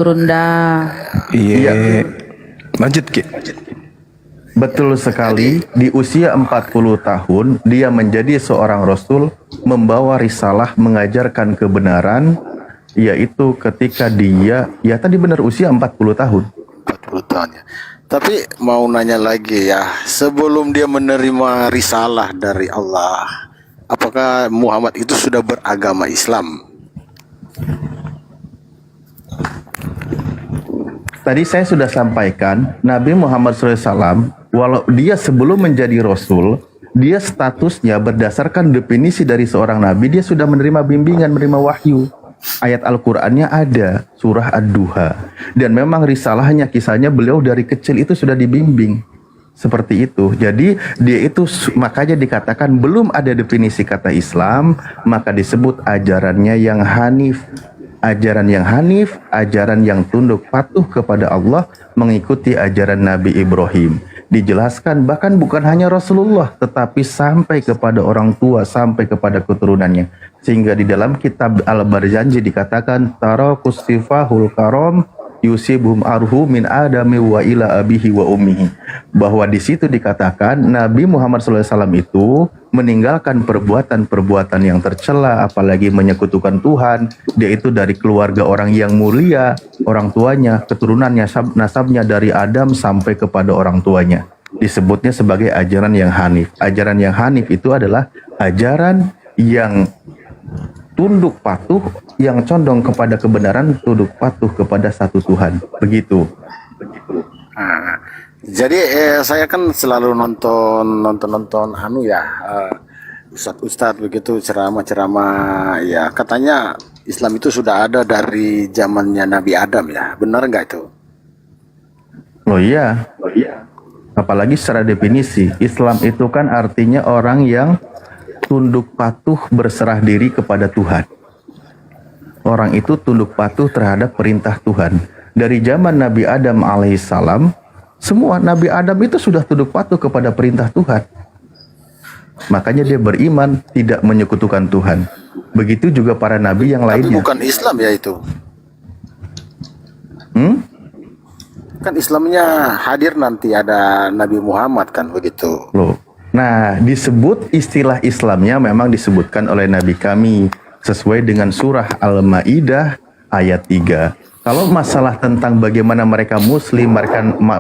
Runda. Iya. Lanjut, Ki. Betul sekali, di usia 40 tahun dia menjadi seorang rasul, membawa risalah, mengajarkan kebenaran, yaitu ketika dia, ya tadi benar usia 40 tahun. 40 tahun ya. Tapi mau nanya lagi ya, sebelum dia menerima risalah dari Allah, apakah Muhammad itu sudah beragama Islam? Tadi saya sudah sampaikan, Nabi Muhammad SAW, walau dia sebelum menjadi Rasul, dia statusnya berdasarkan definisi dari seorang Nabi, dia sudah menerima bimbingan, menerima wahyu. Ayat Al-Qur'annya ada, surah Ad-Duha. Dan memang risalahnya, kisahnya beliau dari kecil itu sudah dibimbing. Seperti itu. Jadi dia itu, makanya dikatakan belum ada definisi kata Islam, maka disebut ajarannya yang hanif. Ajaran yang hanif, ajaran yang tunduk patuh kepada Allah, mengikuti ajaran Nabi Ibrahim. Dijelaskan bahkan bukan hanya Rasulullah, tetapi sampai kepada orang tua, sampai kepada keturunannya. Sehingga di dalam kitab Al-Barzanji dikatakan, tarakus sifahul karom yusibhum arhu min adami wa ila abihi wa ummihi. Bahwa di situ dikatakan Nabi Muhammad SAW itu meninggalkan perbuatan-perbuatan yang tercela, apalagi menyekutukan Tuhan. Dia itu dari keluarga orang yang mulia, orang tuanya, keturunannya, nasabnya dari Adam sampai kepada orang tuanya. Disebutnya sebagai ajaran yang hanif. Ajaran yang hanif itu adalah ajaran yang tunduk patuh, yang condong kepada kebenaran, tunduk patuh kepada satu Tuhan. Begitu. Jadi saya kan selalu nonton anu ya, ustadz begitu ceramah ya, katanya Islam itu sudah ada dari zamannya Nabi Adam ya, benar nggak itu? Oh iya. Apalagi secara definisi, Islam itu kan artinya orang yang tunduk patuh berserah diri kepada Tuhan. Orang itu tunduk patuh terhadap perintah Tuhan. Dari zaman Nabi Adam alaihissalam, semua Nabi Adam itu sudah tunduk patuh kepada perintah Tuhan. Makanya dia beriman, tidak menyekutukan Tuhan. Begitu juga para nabi yang lainnya. Tapi bukan Islam ya itu. Kan Islamnya hadir nanti ada Nabi Muhammad kan begitu. Loh. Nah, disebut istilah Islamnya memang disebutkan oleh Nabi kami sesuai dengan surah Al-Maidah ayat 3. Kalau masalah tentang bagaimana mereka muslim,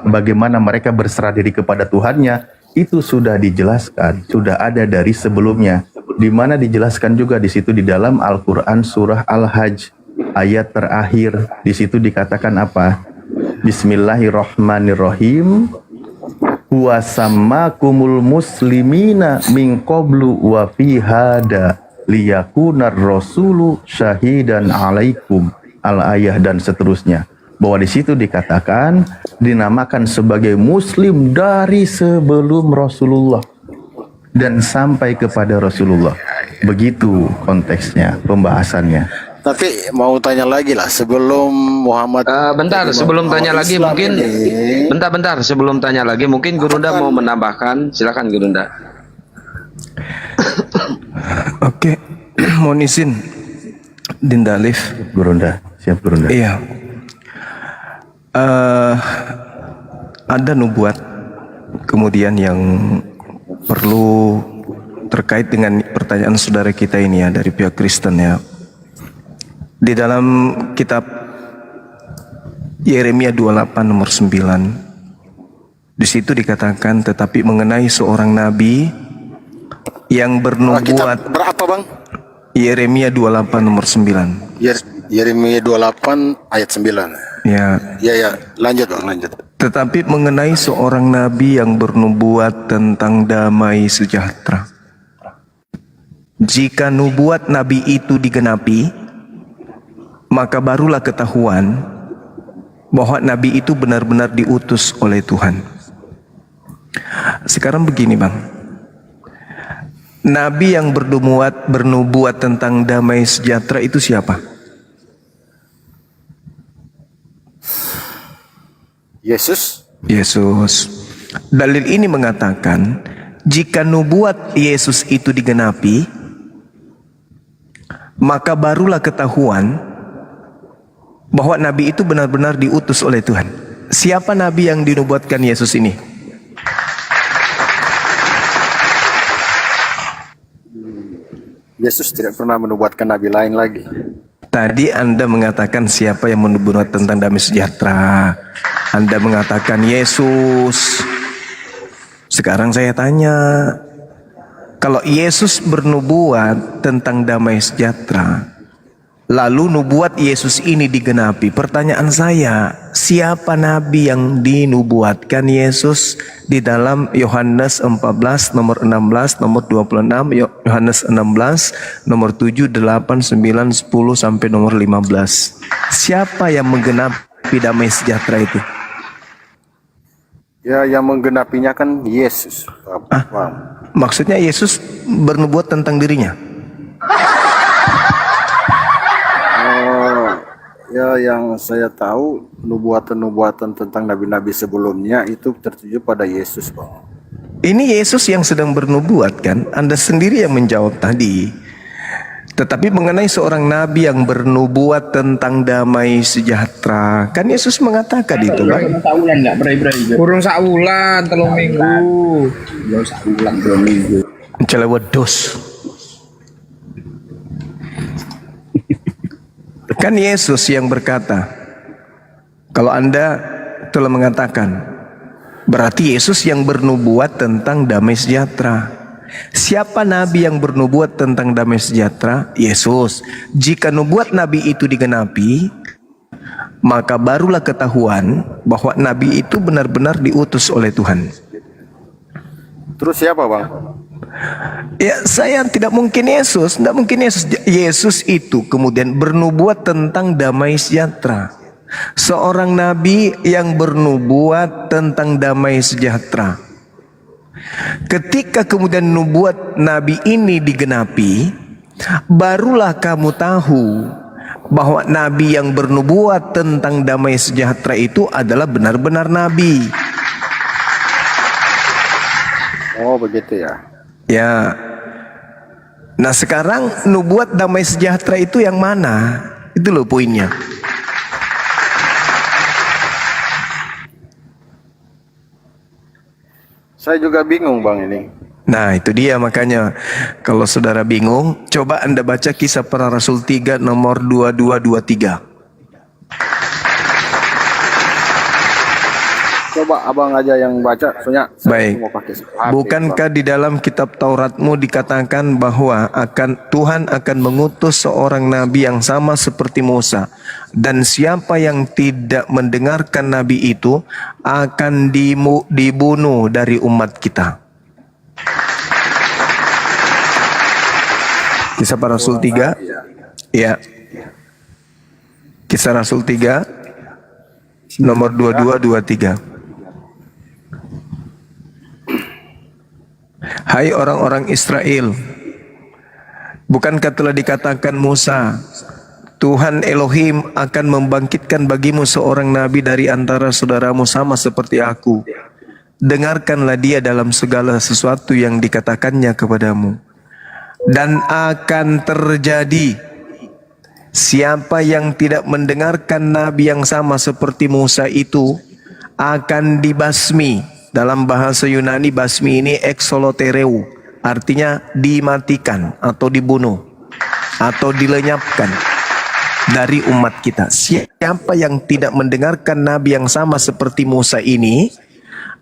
bagaimana mereka berserah diri kepada Tuhannya, itu sudah dijelaskan, sudah ada dari sebelumnya. Di mana dijelaskan juga di situ di dalam Al-Qur'an surah Al-Hajj ayat terakhir. Di situ dikatakan apa? Bismillahirrahmanirrahim. Huwa sammakumul muslimina min qablu wa fi hada liyakunar rasulu syahidan alaikum. Al-ayah dan seterusnya. Bahwa di situ dikatakan dinamakan sebagai muslim dari sebelum Rasulullah dan sampai kepada Rasulullah. Begitu konteksnya, pembahasannya. Tapi mau tanya lagi lah sebelum Muhammad. Bentar, sebelum tanya lagi Islam mungkin. ini, Bentar, sebelum tanya lagi mungkin Gurunda mau menambahkan. Silakan Gurunda. Oke, mohon izin Dinda Alif. Gurunda, siap Gurunda. Iya. Ada nubuat kemudian yang perlu terkait dengan pertanyaan saudara kita ini ya dari pihak Kristen ya. Di dalam kitab Yeremia 28 nomor 9, di situ dikatakan tetapi mengenai seorang nabi yang bernubuat. berapa bang? Yeremia 28 nomor 9. Yeremia 28 ayat 9. Ya. Ya, lanjut bang, lanjut. Tetapi mengenai seorang nabi yang bernubuat tentang damai sejahtera. Jika nubuat nabi itu digenapi, maka barulah ketahuan bahwa nabi itu benar-benar diutus oleh Tuhan. Sekarang begini bang, nabi yang bernubuat tentang damai sejahtera itu siapa? Yesus. Dalil ini mengatakan jika nubuat Yesus itu digenapi, maka barulah ketahuan bahwa nabi itu benar-benar diutus oleh Tuhan. Siapa nabi yang dinubuatkan Yesus ini? Yesus tidak pernah menubuatkan nabi lain lagi. Tadi Anda mengatakan siapa yang menubuat tentang damai sejahtera. Anda mengatakan Yesus. Sekarang saya tanya, kalau Yesus bernubuat tentang damai sejahtera, lalu nubuat Yesus ini digenapi, pertanyaan saya, siapa nabi yang dinubuatkan Yesus di dalam Yohanes 14 nomor 16 nomor 26, Yohanes 16 nomor 7, 8, 9, 10 sampai nomor 15. Siapa yang menggenapi damai sejahtera itu? Ya, yang menggenapinya kan Yesus. Paham? Maksudnya Yesus bernubuat tentang dirinya? Ya, yang saya tahu nubuatan-nubuatan tentang nabi-nabi sebelumnya itu tertuju pada Yesus, Bang. Ini Yesus yang sedang bernubuat kan? Anda sendiri yang menjawab tadi. Tetapi mengenai seorang nabi yang bernubuat tentang damai sejahtera, kan Yesus mengatakan itu, Bang. Saulan enggak berai-berai. Kurang saulan 3 minggu. Belum saulan 2 minggu. Celewedos. Kan Yesus yang berkata, kalau Anda telah mengatakan, berarti Yesus yang bernubuat tentang damai sejahtera. Siapa nabi yang bernubuat tentang damai sejahtera? Yesus. Jika nubuat nabi itu digenapi, maka barulah ketahuan bahwa nabi itu benar-benar diutus oleh Tuhan. Terus siapa, Bang? Ya, saya tidak mungkin Yesus. Tidak mungkin Yesus. Yesus itu kemudian bernubuat tentang damai sejahtera. Seorang nabi yang bernubuat tentang damai sejahtera. Ketika kemudian nubuat nabi ini digenapi, barulah kamu tahu bahwa nabi yang bernubuat tentang damai sejahtera itu adalah benar-benar nabi. Oh, begitu ya. Ya. Nah, sekarang nubuat damai sejahtera itu yang mana? Itu loh poinnya. Saya juga bingung, Bang, ini. Nah, itu dia makanya kalau saudara bingung, coba Anda baca Kisah Para Rasul 3 nomor 2223. Coba abang aja yang baca, soalnya saya Baik. mau pakai HP, Bukankah di dalam kitab Tauratmu dikatakan bahwa Tuhan akan mengutus seorang nabi yang sama seperti Musa, dan siapa yang tidak mendengarkan nabi itu akan dibunuh dari umat kita. Kisah Para Rasul 3. Ya. Kisah Rasul 3 nomor 2223. Hai orang-orang Israel, bukankah telah dikatakan Musa, Tuhan Elohim akan membangkitkan bagimu seorang nabi dari antara saudaramu sama seperti aku. Dengarkanlah dia dalam segala sesuatu yang dikatakannya kepadamu. Dan akan terjadi, siapa yang tidak mendengarkan nabi yang sama seperti Musa itu akan dibasmi. Dalam bahasa Yunani, basmi ini exolotereu, artinya dimatikan atau dibunuh atau dilenyapkan dari umat kita. Siapa yang tidak mendengarkan nabi yang sama seperti Musa ini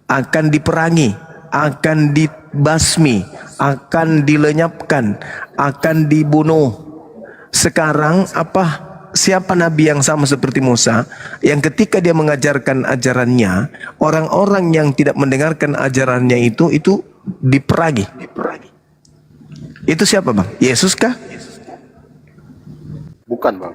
akan diperangi, akan dibasmi, akan dilenyapkan, akan dibunuh. Sekarang siapa nabi yang sama seperti Musa, yang ketika dia mengajarkan ajarannya, orang-orang yang tidak mendengarkan ajarannya itu diperangi. Itu siapa, Bang? Yesus kah? Bukan, Bang.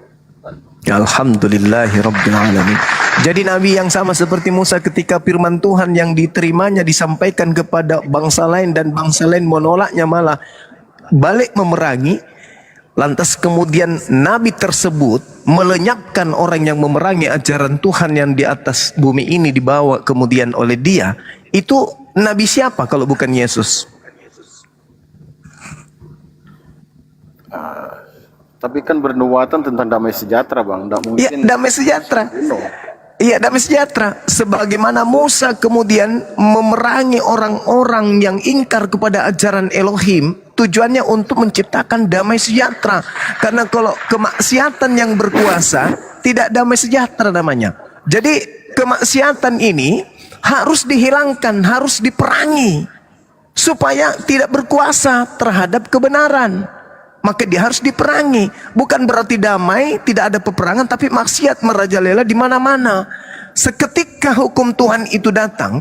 Alhamdulillahirabbil alamin. Jadi nabi yang sama seperti Musa, ketika firman Tuhan yang diterimanya disampaikan kepada bangsa lain dan bangsa lain menolaknya, malah balik memerangi. Lantas kemudian nabi tersebut melenyapkan orang yang memerangi ajaran Tuhan yang di atas bumi ini dibawa kemudian oleh dia. Itu nabi siapa kalau bukan Yesus? Tapi kan bernubuatan tentang damai sejahtera, Bang. Nggak Iya, mungkin. damai sejahtera. No. Iya, damai sejahtera. Sebagaimana Musa kemudian memerangi orang-orang yang ingkar kepada ajaran Elohim, tujuannya untuk menciptakan damai sejahtera. Karena kalau kemaksiatan yang berkuasa, tidak damai sejahtera namanya. Jadi kemaksiatan ini harus dihilangkan, harus diperangi, supaya tidak berkuasa terhadap kebenaran. Maka dia harus diperangi. Bukan berarti damai, tidak ada peperangan, tapi maksiat merajalela di mana-mana. Seketika hukum Tuhan itu datang,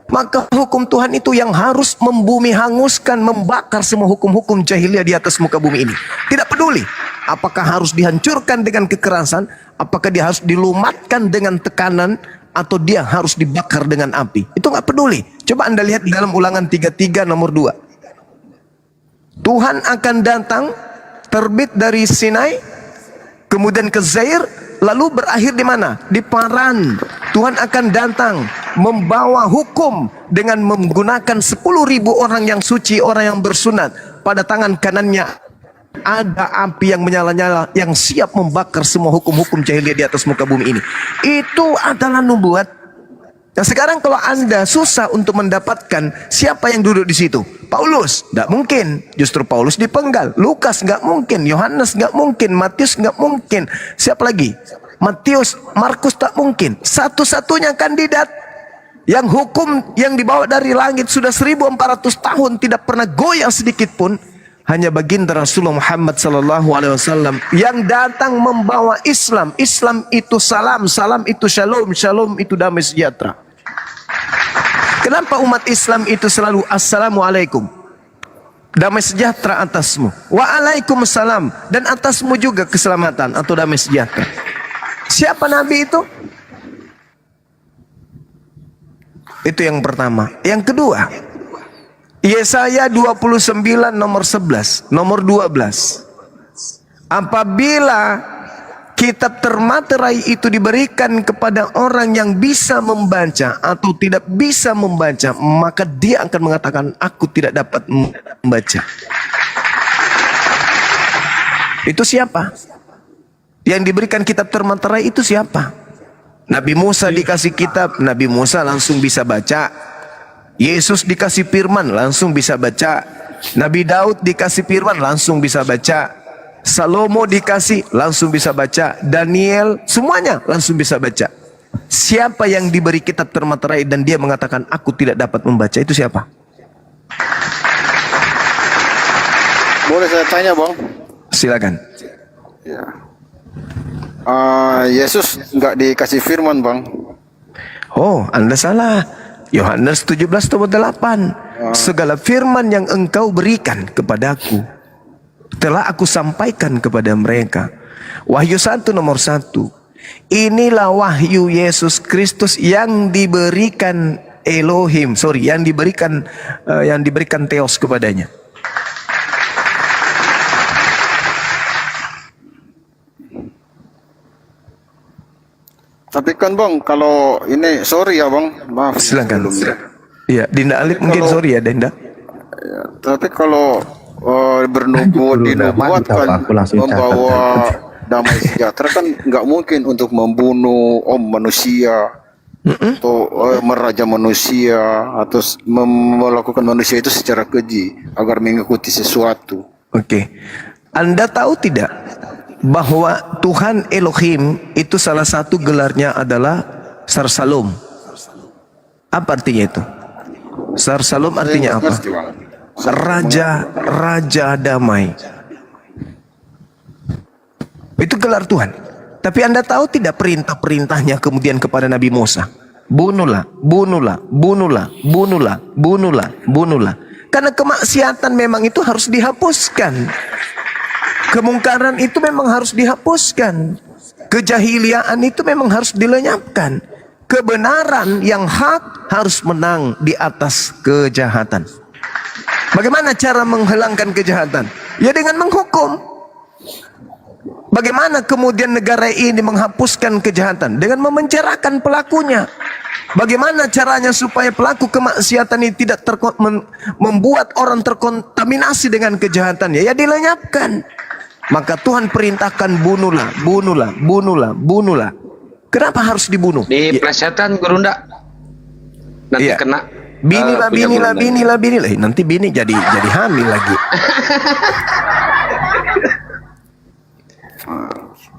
maka hukum Tuhan itu yang harus membumi hanguskan, membakar semua hukum-hukum jahiliyah di atas muka bumi ini. Tidak peduli apakah harus dihancurkan dengan kekerasan, apakah dia harus dilumatkan dengan tekanan, atau dia harus dibakar dengan api. Itu nggak peduli. Coba Anda lihat di dalam Ulangan 33 nomor 2. Tuhan akan datang, terbit dari Sinai, kemudian ke Zair, lalu berakhir di mana? Di Paran. Tuhan akan datang membawa hukum dengan menggunakan 10.000 orang yang suci, orang yang bersunat. Pada tangan kanannya ada api yang menyala-nyala, yang siap membakar semua hukum-hukum jahiliyah di atas muka bumi ini. Itu adalah nubuat. Nah sekarang kalau Anda susah untuk mendapatkan siapa yang duduk di situ, Paulus, tidak mungkin. Justru Paulus dipenggal. Lukas nggak mungkin, Yohanes nggak mungkin, Matius nggak mungkin. Siapa lagi? Matius, Markus tak mungkin. Satu-satunya kandidat yang hukum yang dibawa dari langit sudah 1400 tahun tidak pernah goyah sedikit pun, hanya baginda Rasulullah Muhammad SAW yang datang membawa Islam. Islam itu salam, salam itu shalom, shalom itu damai sejahtera. Kenapa umat Islam itu selalu assalamualaikum, damai sejahtera atasmu, waalaikumsalam, dan atasmu juga keselamatan atau damai sejahtera. Siapa Nabi itu? Itu yang pertama. Yang kedua, Yesaya 29 nomor 11, nomor 12. Apabila kitab termaterai itu diberikan kepada orang yang bisa membaca atau tidak bisa membaca, maka dia akan mengatakan, aku tidak dapat membaca. Itu siapa? Yang diberikan kitab termaterai itu siapa? Nabi Musa dikasih kitab, Nabi Musa langsung bisa baca. Yesus dikasih firman langsung bisa baca. Nabi Daud dikasih firman langsung bisa baca. Salomo dikasih langsung bisa baca. Daniel semuanya langsung bisa baca. Siapa yang diberi kitab termaterai dan dia mengatakan aku tidak dapat membaca, itu siapa? Boleh saya tanya, Bang? Silakan. Ya. Yesus nggak dikasih firman, Bang. Oh, Anda salah. Yohanes 17 ayat 8. Segala firman yang engkau berikan kepadaku telah aku sampaikan kepada mereka. Wahyu 1 nomor 1. Inilah wahyu Yesus Kristus yang diberikan Elohim, yang diberikan Theos kepadanya. Tapi kan Bang, kalau ini sorry ya Bang, maaf. Silakan. sebelumnya. Iya, Dinda Alif mungkin kalau- sorry ya Dinda. Ya, tapi kalau dinubuatkan Aku langsung membawa damai sejahtera kan nggak mungkin untuk membunuh manusia atau meraja manusia atau melakukan manusia itu secara keji agar mengikuti sesuatu. Oke. Anda tahu tidak bahwa Tuhan Elohim itu salah satu gelarnya adalah Sar Salom. Apa artinya itu? Sar Salom artinya apa? Ngerti, Bang. Raja damai. Itu gelar Tuhan. Tapi Anda tahu tidak perintah-perintahnya kemudian kepada Nabi Musa? Bunuhlah, bunuhlah, bunuhlah, bunuhlah, bunuhlah, bunuhlah. Karena kemaksiatan memang itu harus dihapuskan. Kemungkaran itu memang harus dihapuskan. Kejahiliaan itu memang harus dilenyapkan. Kebenaran yang hak harus menang di atas kejahatan. Bagaimana cara menghilangkan kejahatan? Ya dengan menghukum. Bagaimana kemudian negara ini menghapuskan kejahatan? Dengan memenjarakan pelakunya. Bagaimana caranya supaya pelaku kemaksiatan ini tidak membuat orang terkontaminasi dengan kejahatannya? Ya dilenyapkan. Maka Tuhan perintahkan bunuhlah, bunuhlah, bunuhlah, bunuhlah. Kenapa harus dibunuh? Di plesetan Gurunda. Nanti Iya. kena. Binilah, punya binilah, Gurunda. binilah, binilah. Nanti bini jadi hamil lagi.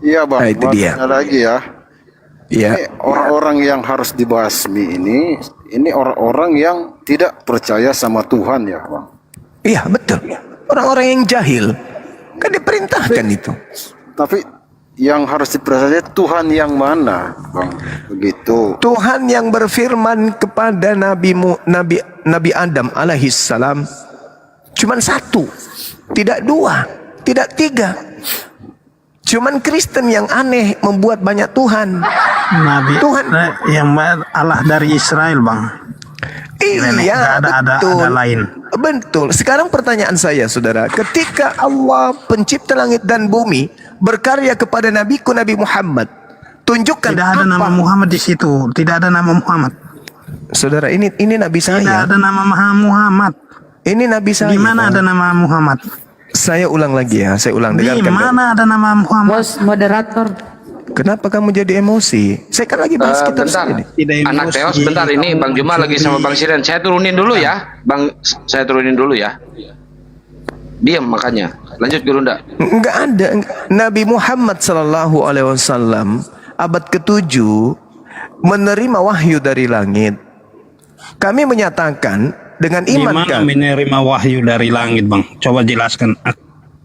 Iya bang, Nah, itu dia. makanya lagi ya. Iya. Ini orang-orang yang harus dibasmi ini orang-orang yang tidak percaya sama Tuhan ya bang. Iya, betul. Orang-orang yang jahil. Kan diperintahkan itu. Tapi yang harus dipercaya Tuhan yang mana bang? Begitu. Tuhan yang berfirman kepada Nabi Adam alaihissalam cuman satu, tidak dua, tidak tiga. Cuman Kristen yang aneh membuat banyak Tuhan. Nabi Tuhan. yang Allah dari Israel bang. Iya, Ada betul. lain. Betul. Sekarang pertanyaan saya, saudara, ketika Allah pencipta langit dan bumi berkarya kepada nabiku Nabi Muhammad, tunjukkan Tidak ada apa? nama Muhammad di situ. Tidak ada nama Muhammad. Saudara, ini nabi Tidak saya. ada nama Muhammad. Ini nabi saya. Di mana ada nama Muhammad? Saya ulang lagi ya, saya ulang Di dengarkan. mana ada nama Muhammad? Bos moderator. Kenapa kamu jadi emosi? Saya kan lagi bahas kita Bentar, sendiri. Tidak anak emosi. Teos bentar, ini Bang Juma lagi sama Bang Siren. Saya turunin dulu ya, Bang. Saya turunin dulu ya. Diam makanya. Lanjut Gurunda. Enggak ada. Nabi Muhammad SAW abad ke-7 menerima wahyu dari langit. Kami menyatakan dengan Di iman mana kami. menerima wahyu dari langit bang? Coba jelaskan.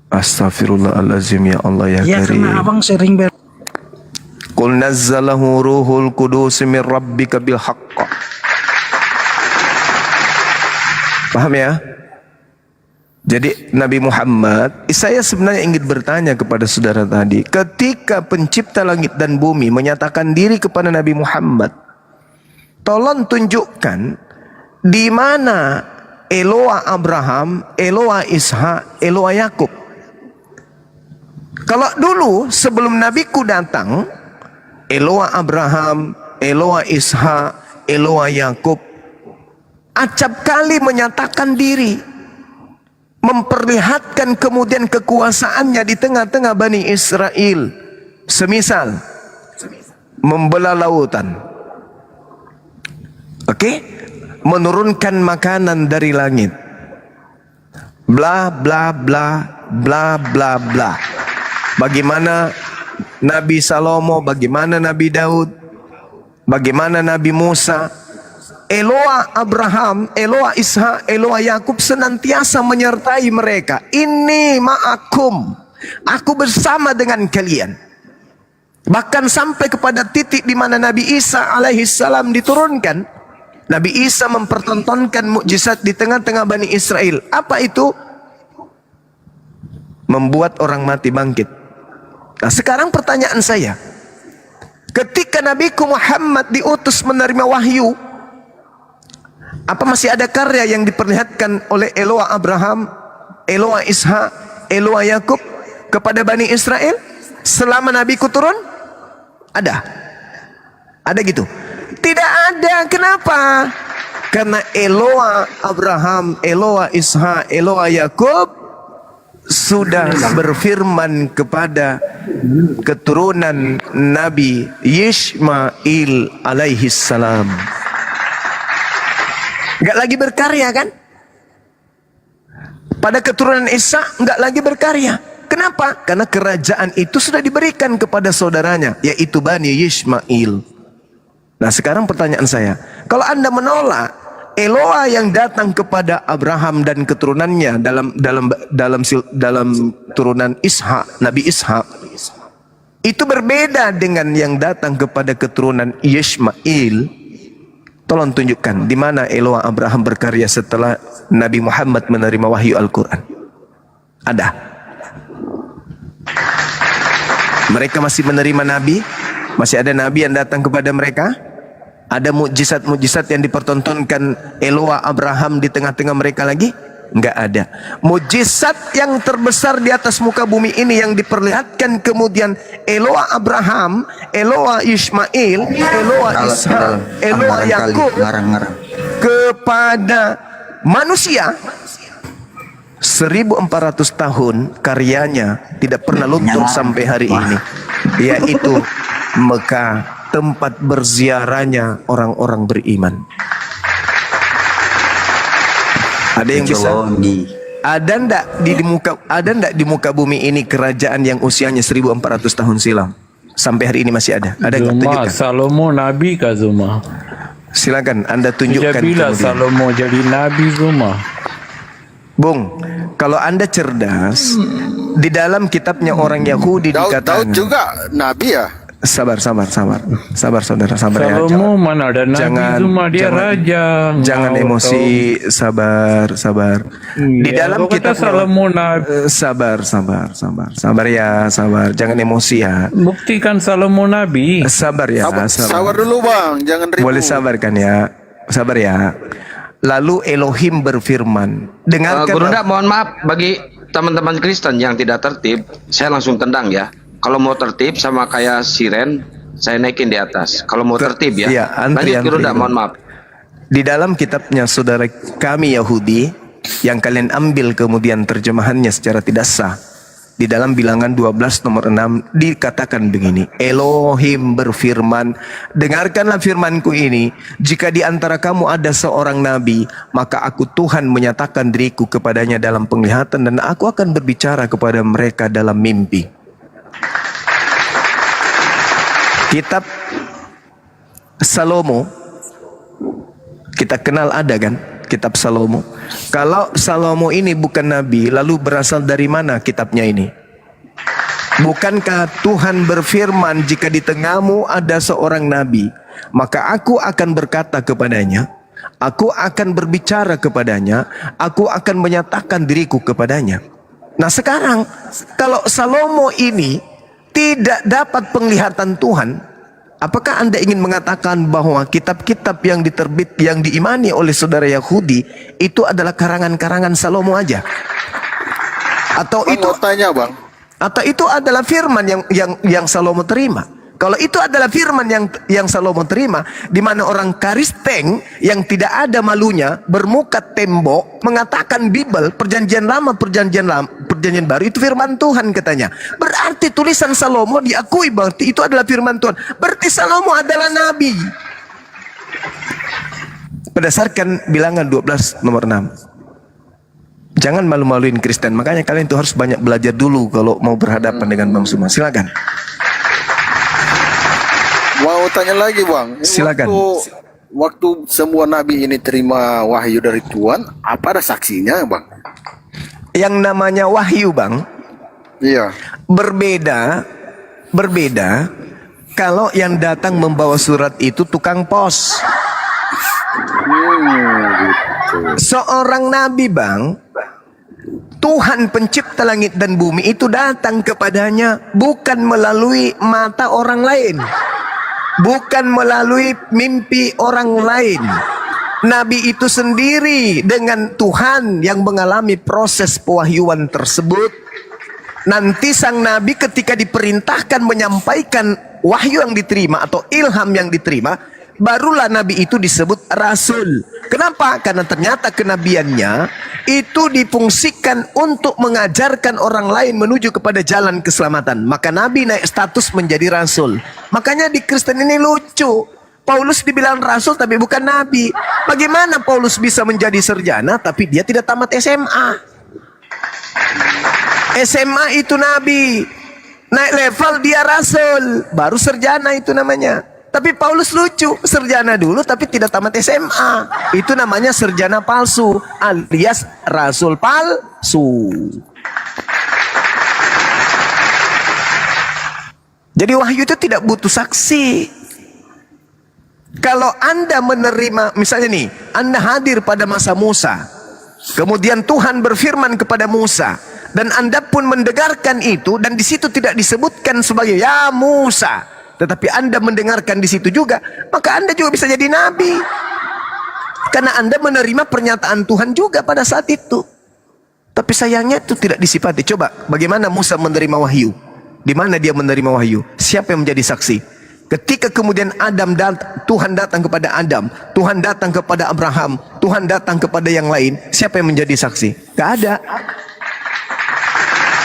Astaghfirullahaladzim ya Allah ya Ya Karim. karena abang sering Qul nazzalahu ruhul kudus min rabbika bil haqq. Paham ya? Jadi Nabi Muhammad, saya sebenarnya ingin bertanya kepada saudara tadi, ketika pencipta langit dan bumi menyatakan diri kepada Nabi Muhammad, tolong tunjukkan di mana Eloa Abraham, Eloa Ishak, Eloa Yakub. Kalau dulu sebelum Nabiku datang, Eloa Abraham, Eloa Ishak, Eloa Yakub acap kali menyatakan diri, memperlihatkan kemudian kekuasaannya di tengah-tengah Bani Israel. Semisal membelah lautan, oke, menurunkan makanan dari langit, bla bla bla bla bla bla. Bagaimana Nabi Salomo, bagaimana Nabi Daud, bagaimana Nabi Musa, Eloa Abraham, Eloa Ishak, Eloa Yakub senantiasa menyertai mereka. Ini ma'akum, aku bersama dengan kalian. Bahkan sampai kepada titik di mana Nabi Isa alaihissalam diturunkan. Nabi Isa mempertontonkan mukjizat di tengah-tengah Bani Israel. Apa itu? Membuat orang mati bangkit. Nah sekarang pertanyaan saya, ketika Nabiku Muhammad diutus menerima wahyu, apa masih ada karya yang diperlihatkan oleh Eloa Abraham, Eloa Ishak, Eloa Yakub kepada Bani Israel selama Nabiku turun? Ada? Ada gitu? Tidak ada. Kenapa? Karena Eloa Abraham, Eloa Ishak, Eloa Yakub sudah berfirman kepada keturunan Nabi Yishmail alaihissalam. Nggak lagi berkarya kan? Pada keturunan Isa nggak lagi berkarya. Kenapa? Karena kerajaan itu sudah diberikan kepada saudaranya, yaitu Bani Yishmail. Nah sekarang pertanyaan saya, kalau Anda menolak Eloa yang datang kepada Abraham dan keturunannya dalam turunan Ishak, Nabi Ishak, itu berbeda dengan yang datang kepada keturunan Yishmail. Tolong tunjukkan di mana Eloa Abraham berkarya setelah Nabi Muhammad menerima wahyu Al-Quran. Ada? Mereka masih menerima Nabi? Masih ada Nabi yang datang kepada mereka? Ada mukjizat-mukjizat yang dipertontonkan Eloa Abraham di tengah-tengah mereka lagi? Enggak ada. Mukjizat yang terbesar di atas muka bumi ini yang diperlihatkan kemudian Eloa Abraham, Eloa Ismail, Eloa Ishak, Eloa Yakub kepada manusia 1400 tahun karyanya tidak pernah luntur sampai hari ini, yaitu Mekah, tempat berziarahnya orang-orang beriman. Ada yang bisa? Ada ndak di muka bumi ini kerajaan yang usianya 1400 tahun silam sampai hari ini masih ada? Ada nggak? Zuma, Tunjukkan. Salomo Nabi kah Zuma? Silakan Anda tunjukkan. Bila kemudian. Salomo jadi Nabi Zuma. Bung, kalau Anda cerdas, di dalam kitabnya orang Yahudi Daud dikatakan. juga nabi ya. Sabar saudara, sabar ya. Salomo mana ada Nabi Jangan- Zuma, dia jangan- raja. Jangan Mau emosi, sabar. Di Iya, dalam kau kata kitab Salomo Nabi. sabar ya, sabar. Jangan emosi ya. Buktikan Salomo Nabi. Sabar ya, Sabar dulu bang, jangan ribut. Boleh sabar kan ya? Sabar ya. Lalu Elohim berfirman, dengarkan. Guru Ndak, mohon maaf bagi teman-teman Kristen yang tidak tertib, saya langsung tendang ya. Kalau mau tertib sama kayak siren, saya naikin di atas. Kalau mau tertib ya. Iya, antri. Lanjut Guru Ndak, mohon maaf. Di dalam kitabnya saudara kami Yahudi yang kalian ambil kemudian terjemahannya secara tidak sah, di dalam Bilangan 12 nomor 6 dikatakan begini, Elohim berfirman, dengarkanlah firmanku ini, jika di antara kamu ada seorang nabi, maka aku Tuhan menyatakan diriku kepadanya dalam penglihatan, dan aku akan berbicara kepada mereka dalam mimpi. Kitab Salomo kita kenal, ada kan kitab Salomo. Kalau Salomo ini bukan nabi, lalu berasal dari mana kitabnya ini? Bukankah Tuhan berfirman, jika di tengahmu ada seorang nabi, maka aku akan berkata kepadanya, aku akan berbicara kepadanya, aku akan menyatakan diriku kepadanya. Nah sekarang kalau Salomo ini tidak dapat penglihatan Tuhan, apakah Anda ingin mengatakan bahwa kitab-kitab yang yang diimani oleh saudara Yahudi itu adalah karangan-karangan Salomo aja? Atau Bang, itu mau tanya bang, atau itu adalah firman yang Salomo terima? Kalau itu adalah firman yang Salomo terima, di mana orang Kristen yang tidak ada malunya bermuka tembok mengatakan Bible, perjanjian lama, perjanjian baru itu firman Tuhan katanya. Berarti tulisan Salomo diakui berarti itu adalah firman Tuhan. Berarti Salomo adalah nabi. Berdasarkan Bilangan 12 nomor 6. Jangan malu-maluin Kristen. Makanya kalian itu harus banyak belajar dulu kalau mau berhadapan dengan Bang Suma. Silakan. mau tanya lagi bang. Silakan. Waktu semua nabi ini terima wahyu dari Tuhan, apa ada saksinya bang? Yang namanya wahyu bang, Iya. berbeda kalau yang datang membawa surat itu tukang pos. Seorang nabi bang, Tuhan pencipta langit dan bumi itu datang kepadanya bukan melalui mata orang lain, bukan melalui mimpi orang lain. Nabi itu sendiri dengan Tuhan yang mengalami proses pewahyuan tersebut. Nanti sang nabi ketika diperintahkan menyampaikan wahyu yang diterima atau ilham yang diterima, barulah nabi itu disebut rasul. Kenapa? Karena ternyata kenabiannya itu difungsikan untuk mengajarkan orang lain menuju kepada jalan keselamatan. Maka nabi naik status menjadi rasul. Makanya di Kristen ini lucu, Paulus dibilang rasul tapi bukan nabi. Bagaimana Paulus bisa menjadi sarjana tapi dia tidak tamat SMA? SMA itu nabi, naik level dia rasul, baru sarjana itu namanya. Tapi Paulus lucu, sarjana dulu tapi tidak tamat SMA. Itu namanya sarjana palsu alias rasul palsu. Jadi wahyu itu tidak butuh saksi. Kalau Anda menerima, misalnya nih, Anda hadir pada masa Musa, kemudian Tuhan berfirman kepada Musa, dan Anda pun mendengarkan itu, dan di situ tidak disebutkan sebagai ya Musa, tetapi Anda mendengarkan di situ juga, maka Anda juga bisa jadi nabi. Karena Anda menerima pernyataan Tuhan juga pada saat itu. Tapi sayangnya itu tidak disifati. Coba, bagaimana Musa menerima wahyu? Di mana dia menerima wahyu? Siapa yang menjadi saksi? Ketika kemudian Tuhan datang kepada Adam, Tuhan datang kepada Abraham, Tuhan datang kepada yang lain, siapa yang menjadi saksi? Gak ada.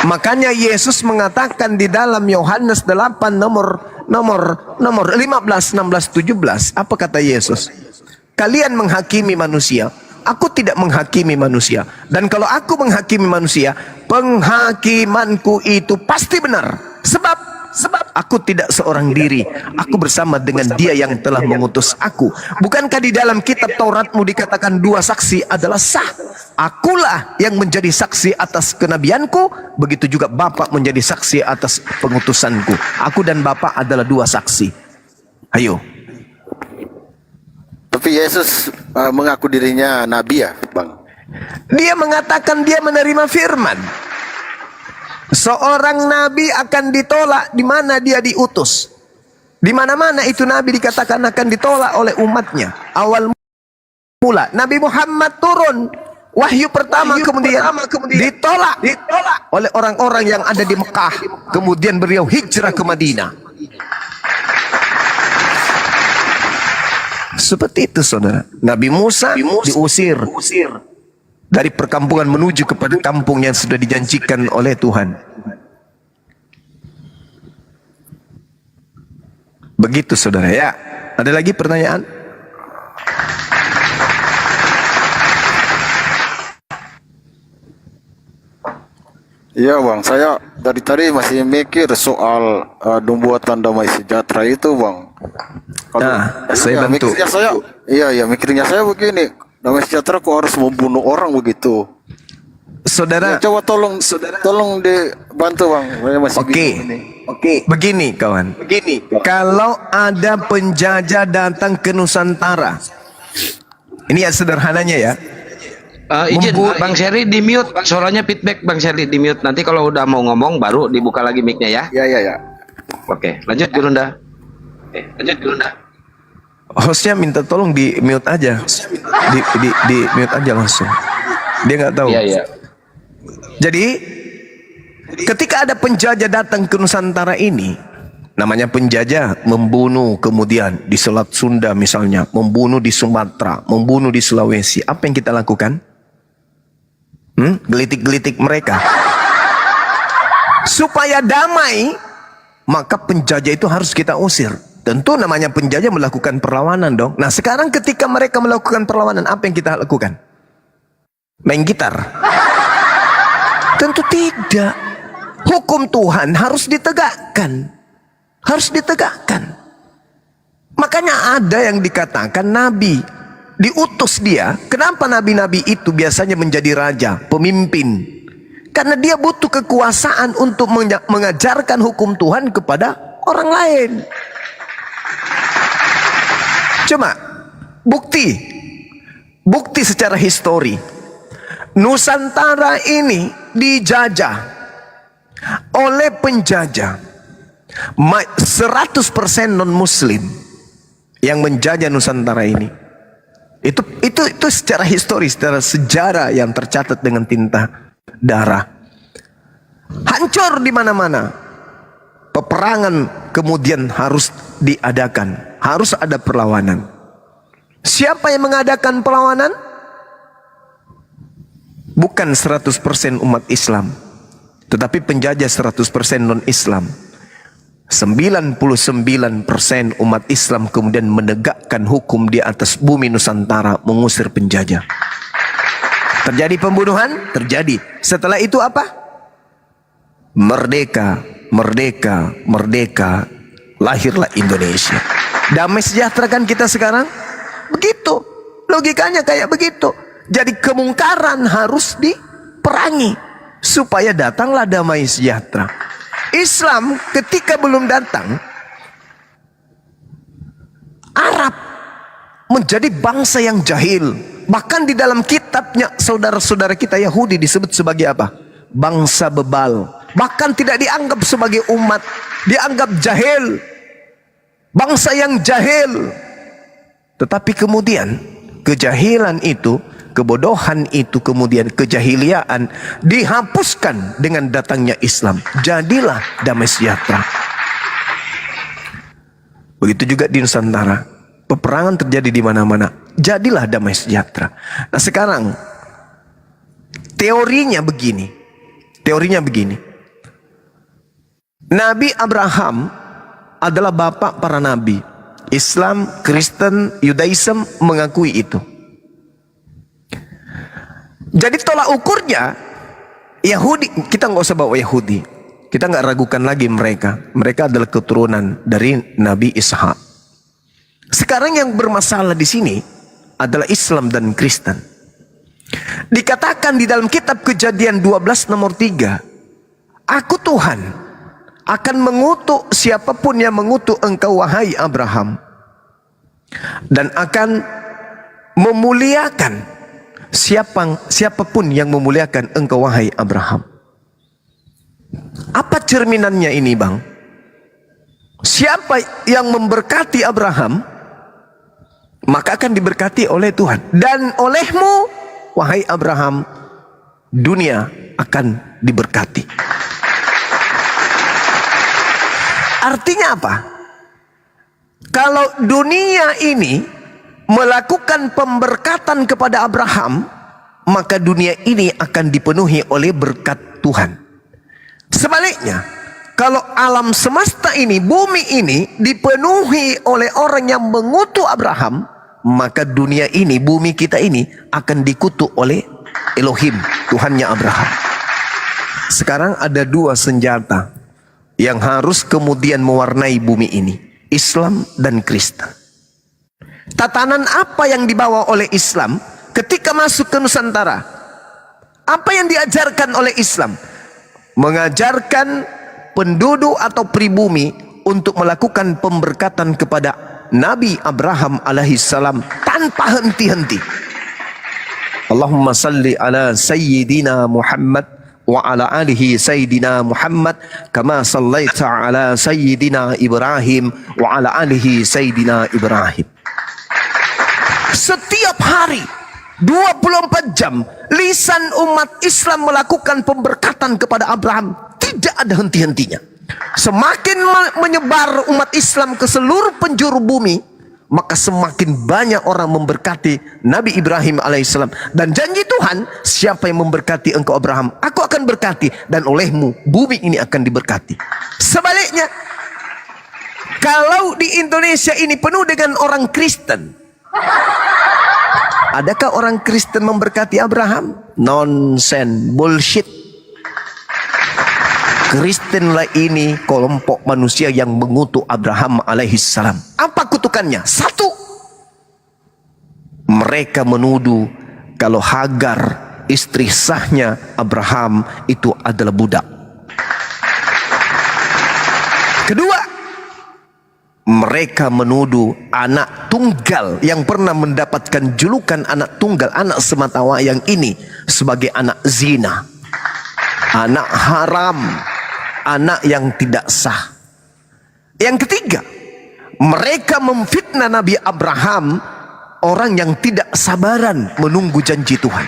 Makanya Yesus mengatakan di dalam Yohanes 8 nomor 15, 16, 17, apa kata Yesus? Kalian menghakimi manusia, aku tidak menghakimi manusia. Dan kalau aku menghakimi manusia, penghakimanku itu pasti benar. Sebab aku tidak seorang diri, aku bersama dengan Dia yang telah mengutus aku. Bukankah di dalam kitab Tauratmu dikatakan 2 saksi adalah sah? Akulah yang menjadi saksi atas kenabianku, begitu juga Bapa menjadi saksi atas pengutusanku. Aku dan Bapa adalah 2 saksi. Ayo. Tapi Yesus mengaku dirinya nabi ya, Bang? Dia mengatakan dia menerima firman. Seorang nabi akan ditolak di mana dia diutus. Di mana-mana itu nabi dikatakan akan ditolak oleh umatnya. Awal mula Nabi Muhammad turun, wahyu pertama kemudian ditolak oleh orang-orang yang ada di Mekah. Kemudian beliau hijrah ke Madinah. Seperti itu, saudara. Nabi Musa diusir dari perkampungan menuju kepada kampung yang sudah dijanjikan oleh Tuhan. Begitu, saudara, ya. Ada lagi pertanyaan? Iya, Bang, saya dari tadi masih mikir soal pembuatan damai sejahtera itu, Bang. Saya bantu. Mikirnya saya begini, damai sejahtera kok harus membunuh orang begitu? Saudara, Coba tolong dibantu, Bang. Saya masih bingung ini. Begini kawan. Kalau ada penjajah datang ke Nusantara, ini ya sederhananya ya. Izin Bang Sherry di mute, suaranya feedback Bang Sherry di mute. Nanti kalau udah mau ngomong baru dibuka lagi mic-nya ya. Iya. Oke, lanjut Gurunda. Hostnya minta tolong di mute aja, di mute aja langsung. Dia nggak tahu. Iya. Jadi ketika ada penjajah datang ke Nusantara ini, namanya penjajah membunuh, kemudian di Selat Sunda misalnya, membunuh di Sumatera, membunuh di Sulawesi. Apa yang kita lakukan? Gelitik-gelitik mereka. Supaya damai, maka penjajah itu harus kita usir. Tentu namanya penjajah melakukan perlawanan dong. Nah sekarang ketika mereka melakukan perlawanan, apa yang kita lakukan? Main gitar? Tentu tidak. Hukum Tuhan harus ditegakkan. Makanya ada yang dikatakan nabi diutus dia. Kenapa nabi-nabi itu biasanya menjadi raja, pemimpin? Karena dia butuh kekuasaan untuk mengajarkan hukum Tuhan kepada orang lain. Cuma bukti secara histori, Nusantara ini dijajah oleh penjajah 100% non muslim yang menjajah Nusantara ini. Itu secara historis, secara sejarah yang tercatat dengan tinta darah. Hancur di mana-mana. Peperangan kemudian harus diadakan, harus ada perlawanan. Siapa yang mengadakan perlawanan? Bukan 100% umat Islam, tetapi penjajah 100% non-Islam. 99% umat Islam kemudian menegakkan hukum di atas bumi Nusantara, mengusir penjajah. Terjadi pembunuhan? Terjadi. Setelah itu apa? Merdeka. Lahirlah Indonesia. Damai sejahtera kan kita sekarang? Begitu. Logikanya kayak begitu. Jadi kemungkaran harus diperangi supaya datanglah damai sejahtera. Islam ketika belum datang, Arab menjadi bangsa yang jahil. Bahkan di dalam kitabnya saudara-saudara kita Yahudi disebut sebagai apa? Bangsa bebal. Bahkan tidak dianggap sebagai umat, dianggap jahil. Bangsa yang jahil. Tetapi kemudian kejahilan itu, kebodohan itu, kemudian kejahiliaan dihapuskan dengan datangnya Islam. Jadilah damai sejahtera. Begitu juga di Nusantara. Peperangan terjadi di mana-mana. Jadilah damai sejahtera. Nah sekarang teorinya begini. Nabi Abraham adalah bapak para nabi. Islam, Kristen, Yudaism mengakui itu. Jadi tolak ukurnya Yahudi, kita nggak usah bawa Yahudi. Kita nggak ragukan lagi mereka. Mereka adalah keturunan dari Nabi Ishak. Sekarang yang bermasalah di sini adalah Islam dan Kristen. Dikatakan di dalam kitab Kejadian 12 nomor 3, Aku Tuhan akan mengutuk siapapun yang mengutuk engkau wahai Abraham, dan akan memuliakan siapapun yang memuliakan engkau wahai Abraham. Apa cerminannya ini, Bang? Siapa yang memberkati Abraham, maka akan diberkati oleh Tuhan. Dan olehmu wahai Abraham, dunia akan diberkati. Artinya apa? Kalau dunia ini melakukan pemberkatan kepada Abraham, maka dunia ini akan dipenuhi oleh berkat Tuhan. Sebaliknya, kalau alam semesta ini, bumi ini dipenuhi oleh orang yang mengutuk Abraham, maka dunia ini, bumi kita ini akan dikutuk oleh Elohim, Tuhannya Abraham. Sekarang ada dua senjata yang harus kemudian mewarnai bumi ini, Islam dan Kristen. Tatanan apa yang dibawa oleh Islam ketika masuk ke Nusantara? Apa yang diajarkan oleh Islam? Mengajarkan penduduk atau pribumi untuk melakukan pemberkatan kepada Nabi Abraham alaihissalam tanpa henti-henti. Allahumma salli ala Sayyidina Muhammad wa ala alihi Sayyidina Muhammad kama sallaita ala Sayyidina Ibrahim wa ala alihi Sayyidina Ibrahim. Setiap hari 24 jam lisan umat Islam melakukan pemberkatan kepada Abraham, tidak ada henti-hentinya. Semakin menyebar umat Islam ke seluruh penjuru bumi, maka semakin banyak orang memberkati Nabi Ibrahim alaihissalam. Dan janji Tuhan, siapa yang memberkati engkau Abraham, aku akan berkati, dan olehmu bumi ini akan diberkati. Sebaliknya, kalau di Indonesia ini penuh dengan orang Kristen, adakah orang Kristen memberkati Abraham? Nonsense, bullshit. Kristenlah ini kelompok manusia yang mengutuk Abraham alaihissalam. Apa kutukannya? Satu, mereka menuduh kalau Hagar, istri sahnya Abraham, itu adalah budak. Kedua, mereka menuduh anak tunggal yang pernah mendapatkan julukan anak tunggal, anak sematawayang ini sebagai anak zina, anak haram, anak yang tidak sah. Yang ketiga, mereka memfitnah Nabi Abraham, orang yang tidak sabaran menunggu janji Tuhan.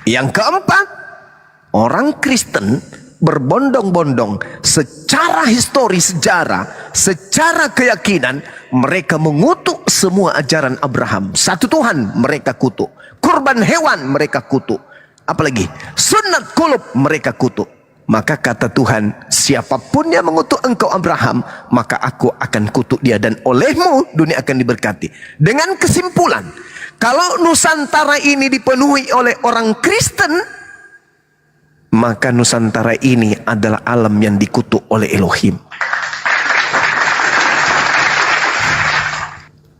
Yang keempat, orang Kristen berbondong-bondong secara histori, sejarah, secara keyakinan, mereka mengutuk semua ajaran Abraham. Satu Tuhan mereka kutuk, kurban hewan mereka kutuk, apalagi sunat kulub mereka kutuk. Maka kata Tuhan, siapapun yang mengutuk engkau Abraham, maka aku akan kutuk dia, dan olehmu dunia akan diberkati. Dengan kesimpulan, kalau Nusantara ini dipenuhi oleh orang Kristen, maka Nusantara ini adalah alam yang dikutuk oleh Elohim.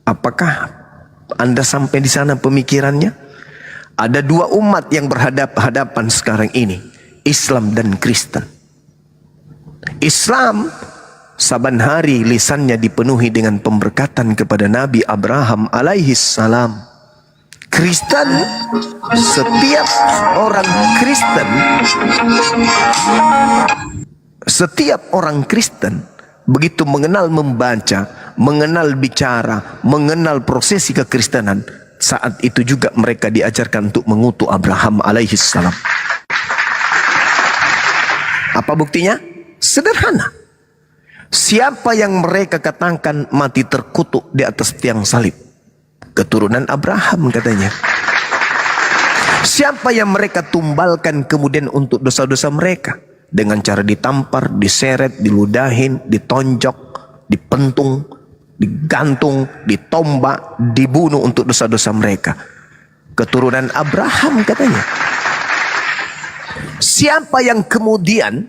Apakah Anda sampai di sana pemikirannya? Ada dua umat yang berhadapan sekarang ini, Islam dan Kristen. Islam saban hari lisannya dipenuhi dengan pemberkatan kepada Nabi Abraham alaihissalam. Kristen, setiap orang Kristen begitu mengenal membaca, mengenal bicara, mengenal prosesi kekristenan, saat itu juga mereka diajarkan untuk mengutuk Abraham alaihissalam. Apa buktinya? Sederhana. Siapa yang mereka katakan mati terkutuk di atas tiang salib? Keturunan Abraham katanya. Siapa yang mereka tumbalkan kemudian untuk dosa-dosa mereka? Dengan cara ditampar, diseret, diludahin, ditonjok, dipentung, digantung, ditombak, dibunuh untuk dosa-dosa mereka. Keturunan Abraham katanya. Siapa yang kemudian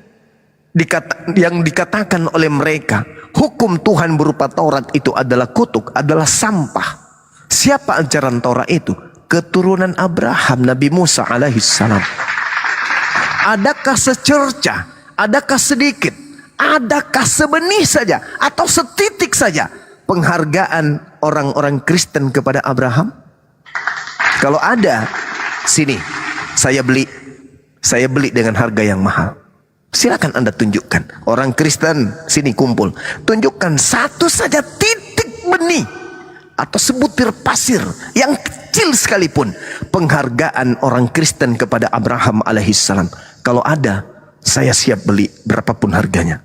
dikatakan oleh mereka hukum Tuhan berupa Taurat itu adalah kutuk, adalah sampah. Siapa ajaran Taurat itu? Keturunan Abraham, Nabi Musa alaihissalam. Adakah secerca, adakah sedikit, adakah sebenih saja atau setitik saja penghargaan orang-orang Kristen kepada Abraham? Kalau ada, sini saya beli dengan harga yang mahal. Silakan Anda tunjukkan. Orang Kristen sini kumpul, tunjukkan satu saja titik benih atau sebutir pasir yang kecil sekalipun penghargaan orang Kristen kepada Abraham alaihissalam. Kalau ada, saya siap beli berapapun harganya.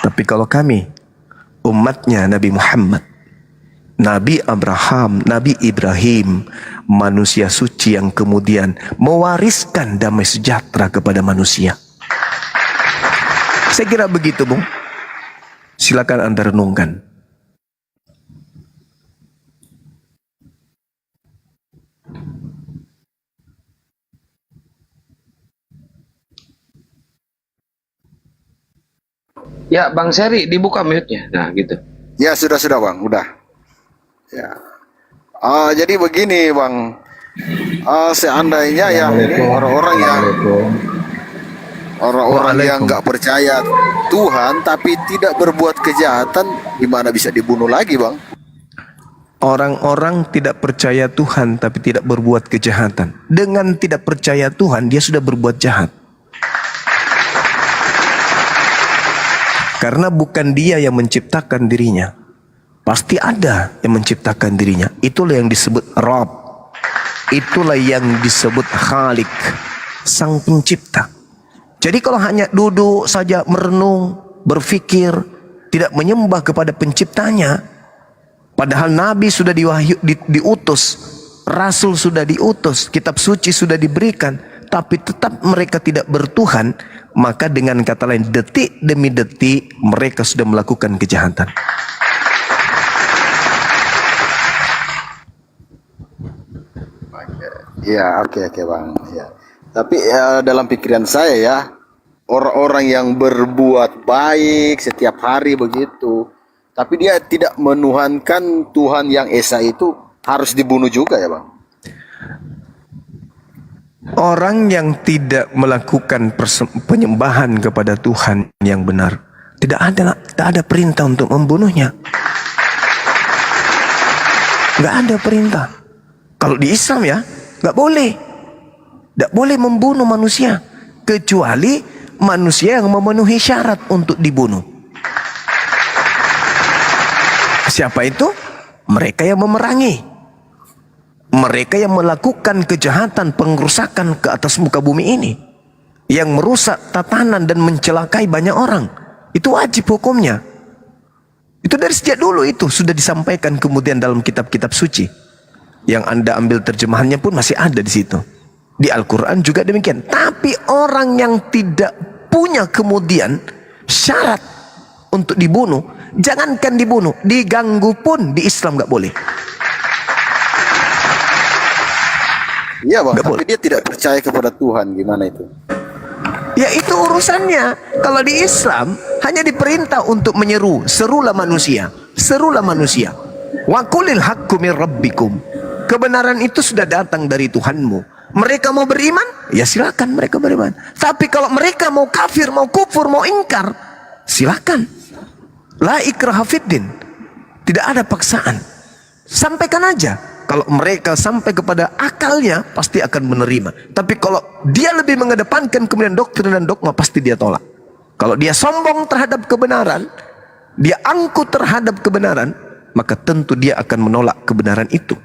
Tapi kalau kami umatnya Nabi Muhammad, Nabi Abraham, Nabi Ibrahim, manusia suci yang kemudian mewariskan damai sejahtera kepada manusia. Saya kira begitu, Bung. Silakan Anda renungkan. Ya, Bang Seri dibuka mute-nya. Nah, gitu. Ya sudah Bang, udah. Ya. Jadi begini Bang, seandainya yang orang-orang yang nggak percaya Tuhan tapi tidak berbuat kejahatan, gimana bisa dibunuh lagi Bang? Orang-orang tidak percaya Tuhan tapi tidak berbuat kejahatan. Dengan tidak percaya Tuhan, dia sudah berbuat jahat. Karena bukan dia yang menciptakan dirinya. Pasti ada yang menciptakan dirinya. Itulah yang disebut Rabb. Itulah yang disebut Khalik, sang pencipta. Jadi kalau hanya duduk saja merenung, berfikir, tidak menyembah kepada penciptanya, padahal Nabi sudah diutus, Rasul sudah diutus, kitab suci sudah diberikan, tapi tetap mereka tidak bertuhan, maka dengan kata lain, detik demi detik mereka sudah melakukan kejahatan. Ya, oke Bang. Ya. Tapi dalam pikiran saya ya, orang-orang yang berbuat baik setiap hari begitu, tapi dia tidak menuhankan Tuhan yang Esa itu, harus dibunuh juga ya Bang? Orang yang tidak melakukan penyembahan kepada Tuhan yang benar, tidak ada perintah untuk membunuhnya. Nggak ada perintah. Kalau di Islam ya, nggak boleh. Nggak boleh membunuh manusia, kecuali manusia yang memenuhi syarat untuk dibunuh. Siapa itu? Mereka yang memerangi. Mereka yang melakukan kejahatan, pengrusakan ke atas muka bumi ini, yang merusak tatanan dan mencelakai banyak orang, itu wajib hukumnya. Itu dari sejak dulu itu sudah disampaikan kemudian dalam kitab-kitab suci. Yang Anda ambil terjemahannya pun masih ada di situ. Di Al-Quran juga demikian. Tapi orang yang tidak punya kemudian syarat untuk dibunuh, jangankan dibunuh, diganggu pun di Islam nggak boleh. Iya Bang, tapi dia tidak percaya kepada Tuhan, gimana itu? Ya itu urusannya. Kalau di Islam hanya diperintah untuk menyeru, serulah manusia, serulah manusia. Wa qulil haqqu mir rabbikum. Kebenaran itu sudah datang dari Tuhanmu. Mereka mau beriman, ya silakan mereka beriman. Tapi kalau mereka mau kafir, mau kufur, mau ingkar, silakan. La ikraha fiddin. Tidak ada paksaan. Sampaikan aja. Kalau mereka sampai kepada akalnya, pasti akan menerima. Tapi kalau dia lebih mengedepankan kemudian doktrin dan dogma, pasti dia tolak. Kalau dia sombong terhadap kebenaran, dia angkuh terhadap kebenaran, maka tentu dia akan menolak kebenaran itu.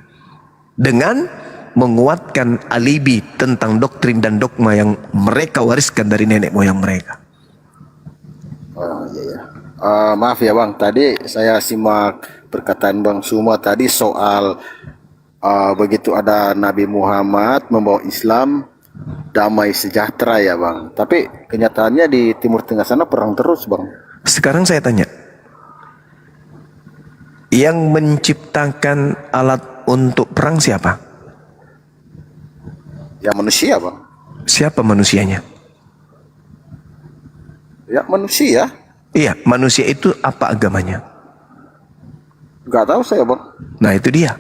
Dengan menguatkan alibi tentang doktrin dan dogma yang mereka wariskan dari nenek moyang mereka. Oh, iya, iya. Maaf ya Bang, tadi saya simak perkataan Bang Suma tadi soal begitu ada Nabi Muhammad membawa Islam, damai sejahtera ya Bang. Tapi kenyataannya di Timur Tengah sana perang terus Bang. Sekarang saya tanya, yang menciptakan alat untuk perang siapa? Ya manusia Bang. Siapa manusianya? Ya manusia. Iya, manusia itu apa agamanya? Gak tahu saya Bang. Nah itu dia.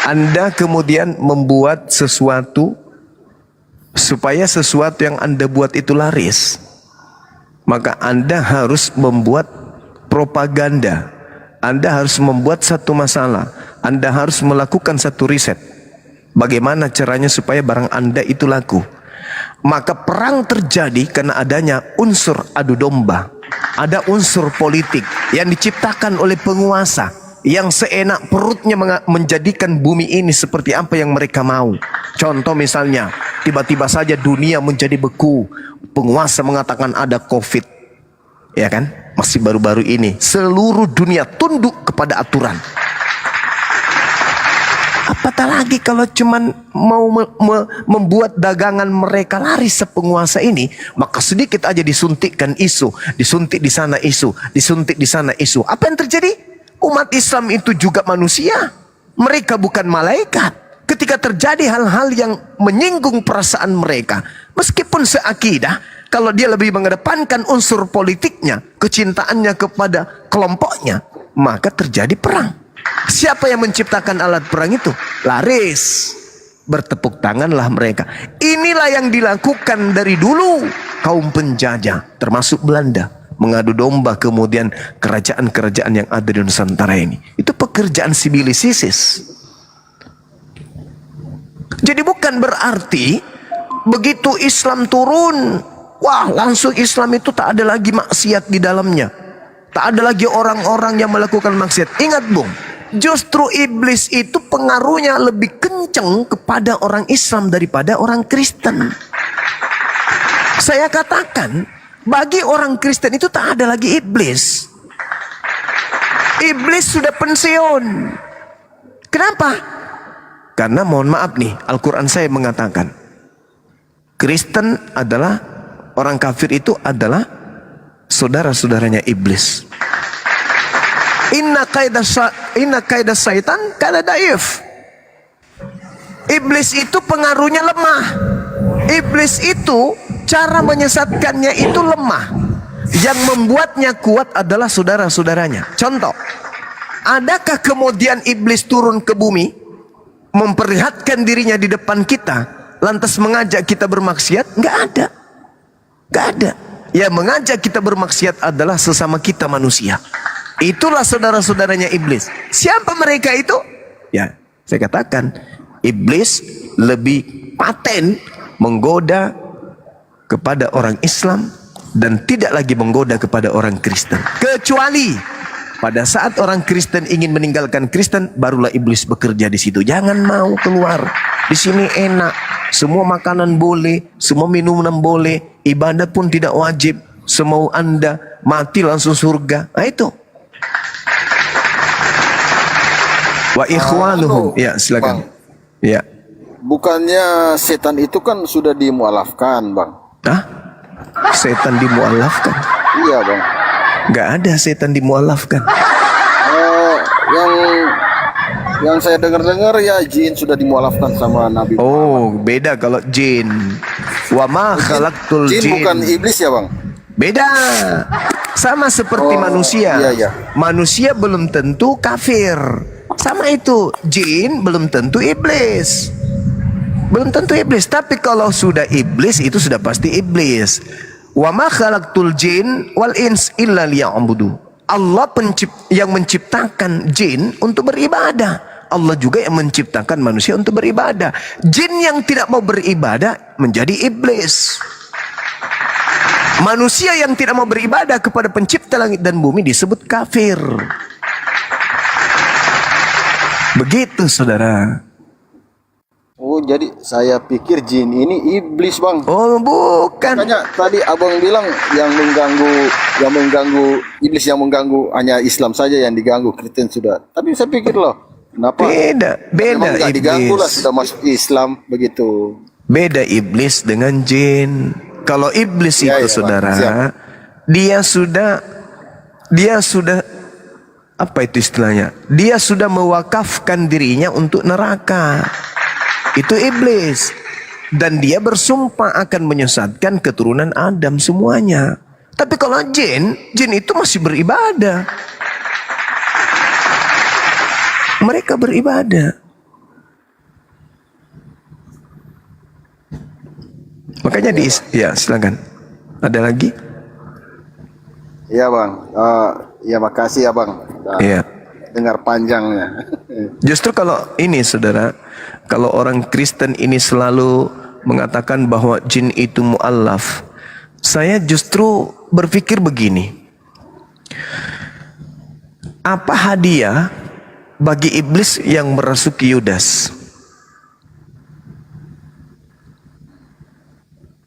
Anda kemudian membuat sesuatu supaya sesuatu yang Anda buat itu laris, maka Anda harus membuat propaganda. Anda harus membuat satu masalah. Anda harus melakukan satu riset. Bagaimana caranya supaya barang Anda itu laku. Maka perang terjadi karena adanya unsur adu domba. Ada unsur politik yang diciptakan oleh penguasa yang seenak perutnya menjadikan bumi ini seperti apa yang mereka mau. Contoh misalnya, tiba-tiba saja dunia menjadi beku. Penguasa mengatakan ada COVID. Ya kan? Masih baru-baru ini. Seluruh dunia tunduk kepada aturan. Apatah lagi kalau cuman mau membuat dagangan mereka laris sepenguasa ini, maka sedikit aja disuntikkan isu, disuntik di sana isu, disuntik di sana isu. Apa yang terjadi? Umat Islam itu juga manusia. Mereka bukan malaikat. Ketika terjadi hal-hal yang menyinggung perasaan mereka, meskipun seakidah, kalau dia lebih mengedepankan unsur politiknya, kecintaannya kepada kelompoknya, maka terjadi perang. Siapa yang menciptakan alat perang itu? Laris. Bertepuk tanganlah mereka. Inilah yang dilakukan dari dulu kaum penjajah, termasuk Belanda, mengadu domba kemudian kerajaan-kerajaan yang ada di Nusantara ini. Itu pekerjaan sibilisisis. Jadi bukan berarti begitu Islam turun, wah langsung Islam itu tak ada lagi maksiat di dalamnya. Tak ada lagi orang-orang yang melakukan maksiat. Ingat Bung, justru iblis itu pengaruhnya lebih kencang kepada orang Islam daripada orang Kristen. Saya katakan, bagi orang Kristen itu tak ada lagi iblis. Iblis sudah pensiun. Kenapa? Karena mohon maaf nih, Al-Quran saya mengatakan, Kristen adalah, orang kafir itu adalah saudara-saudaranya iblis. Inna kaidah syaitan kana daif. Iblis itu pengaruhnya lemah. Iblis itu cara menyesatkannya itu lemah. Yang membuatnya kuat adalah saudara-saudaranya. Contoh, adakah kemudian iblis turun ke bumi, memperlihatkan dirinya di depan kita, lantas mengajak kita bermaksiat? Nggak ada. Nggak ada. Yang mengajak kita bermaksiat adalah sesama kita manusia. Itulah saudara-saudaranya iblis. Siapa mereka itu? Ya, saya katakan, iblis lebih paten menggoda kepada orang Islam dan tidak lagi menggoda kepada orang Kristen. Kecuali pada saat orang Kristen ingin meninggalkan Kristen, barulah iblis bekerja di situ. Jangan mau keluar. Di sini enak. Semua makanan boleh, semua minuman boleh, ibadah pun tidak wajib. Semau Anda mati langsung surga. Nah itu. Wa ikhwanuhum. Ya, silakan. Ya. Bukannya setan itu kan sudah dimualafkan, Bang? Hah? Setan dimualafkan? Iya, Bang. Gak ada setan dimualafkan. Yang saya dengar-dengar ya jin sudah dimualafkan sama Nabi. Oh, beda kalau jin. Wa ma khalaqtul Jin jin. bukan iblis ya, Bang? Beda. Sama seperti manusia. Iya, iya. Manusia belum tentu kafir. Sama itu, jin belum tentu iblis. Belum tentu iblis, tapi kalau sudah iblis itu sudah pasti iblis. Wa ma khalaqtul jin wal ins illa liya'budu. Allah yang menciptakan jin untuk beribadah. Allah juga yang menciptakan manusia untuk beribadah. Jin yang tidak mau beribadah menjadi iblis. Manusia yang tidak mau beribadah kepada pencipta langit dan bumi disebut kafir. Begitu saudara. Oh, jadi saya pikir jin ini iblis, Bang. Oh bukan. Makanya tadi abang bilang yang mengganggu iblis, yang mengganggu hanya Islam saja yang diganggu, Kristen sudah. Tapi saya pikir loh, kenapa? Beda Memang nggak diganggu lah, iblis. sudah masuk Islam begitu. Beda iblis dengan jin. Kalau iblis Ya, itu ya, Bang. saudara, Siap. dia sudah apa itu istilahnya? Dia sudah mewakafkan dirinya untuk neraka. Itu iblis. Dan dia bersumpah akan menyesatkan keturunan Adam semuanya. Tapi kalau jin itu masih beribadah. Mereka beribadah. Makanya ya silakan. Ada lagi? Iya, Bang. Ya makasih ya, Bang. Udah Iya. dengar panjangnya. Justru kalau ini saudara, kalau orang Kristen ini selalu mengatakan bahwa jin itu mu'allaf, saya justru berpikir begini. Apa hadiah bagi iblis yang merasuki Yudas?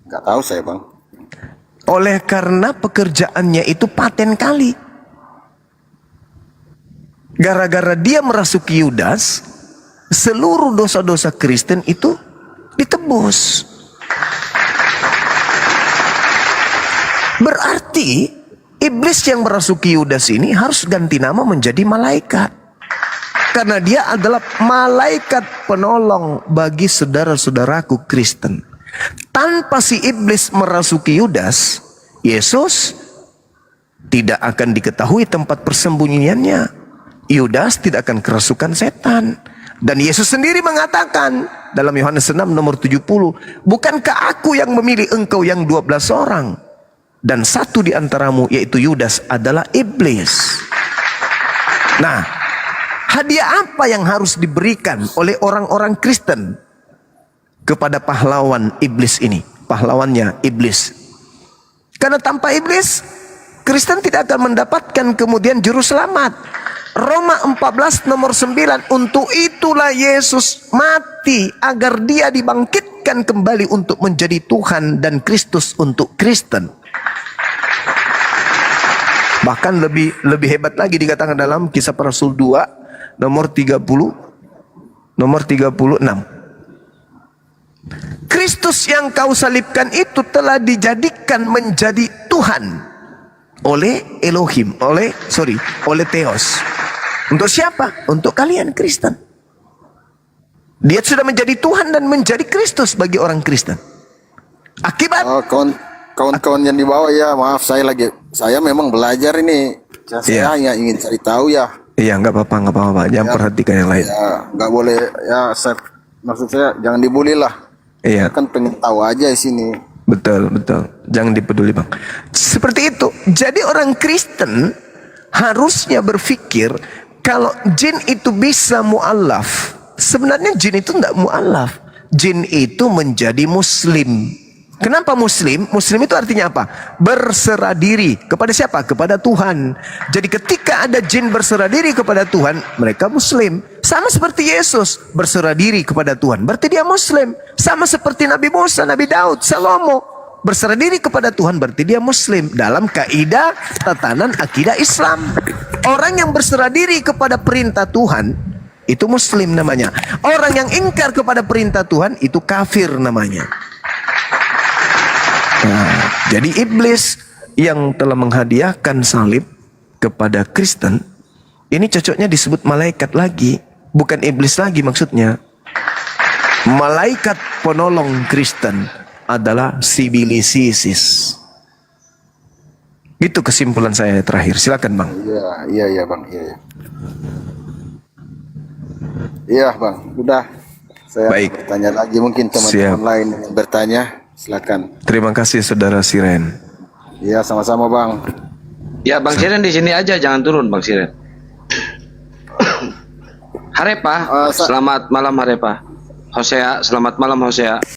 Nggak tahu saya, Bang. Oleh karena pekerjaannya itu paten kali. Gara-gara dia merasuki Yudas, seluruh dosa-dosa Kristen itu ditebus. Berarti iblis yang merasuki Yudas ini harus ganti nama menjadi malaikat. Karena dia adalah malaikat penolong bagi saudara-saudaraku Kristen. Tanpa si iblis merasuki Yudas, Yesus tidak akan diketahui tempat persembunyiannya. Yudas tidak akan kerasukan setan. Dan Yesus sendiri mengatakan dalam Yohanes 6 nomor 70, bukankah aku yang memilih engkau yang 12 orang? Dan satu di antaramu yaitu Yudas adalah iblis. Nah, hadiah apa yang harus diberikan oleh orang-orang Kristen kepada pahlawan iblis ini? Pahlawannya iblis. Karena tanpa iblis, Kristen tidak akan mendapatkan kemudian juru selamat. Roma 14 nomor 9, untuk itulah Yesus mati agar dia dibangkitkan kembali untuk menjadi Tuhan dan Kristus untuk Kristen. Bahkan lebih hebat lagi dikatakan dalam Kisah Para Rasul 2 nomor 36. Kristus yang kau salibkan itu telah dijadikan menjadi Tuhan oleh Elohim, oleh Theos. Untuk siapa? Untuk kalian Kristen. Dia sudah menjadi Tuhan dan menjadi Kristus bagi orang Kristen. Akibat Kawan-kawan yang di bawah ya, maaf saya memang belajar ini. Saya hanya ingin cari tahu ya. Iya, nggak apa-apa. Jangan perhatikan yang lain. Ya, nggak boleh ya. Maksud saya jangan dibully lah. Iya. Kan pengen tahu aja di sini. Betul. Jangan dipeduli, Bang. Seperti itu. Jadi orang Kristen harusnya berpikir kalau jin itu bisa mu'allaf. Sebenarnya jin itu tidak mu'allaf. Jin itu menjadi muslim. Kenapa muslim? Muslim itu artinya apa? Berserah diri. Kepada siapa? Kepada Tuhan. Jadi ketika ada jin berserah diri kepada Tuhan, mereka muslim. Sama seperti Yesus berserah diri kepada Tuhan, berarti dia muslim. Sama seperti Nabi Musa, Nabi Daud, Salomo berserah diri kepada Tuhan, berarti dia muslim. Dalam kaidah tatanan akidah Islam, orang yang berserah diri kepada perintah Tuhan itu muslim namanya. Orang yang ingkar kepada perintah Tuhan itu kafir namanya. Nah, jadi iblis yang telah menghadiahkan salib kepada Kristen ini cocoknya disebut malaikat lagi, bukan iblis lagi maksudnya. Malaikat penolong Kristen adalah Sibilisis. Itu kesimpulan saya terakhir. Silakan, Bang. Iya, Bang. Iya, Bang. Udah. Saya Baik. bertanya lagi, mungkin teman-teman lain yang bertanya, silakan. Terima kasih Saudara Siren. Iya, sama-sama, Bang. Ya, Bang Siren di sini aja, jangan turun, Bang Siren. Harepa, selamat malam Harepa. Hosea, selamat malam Hosea.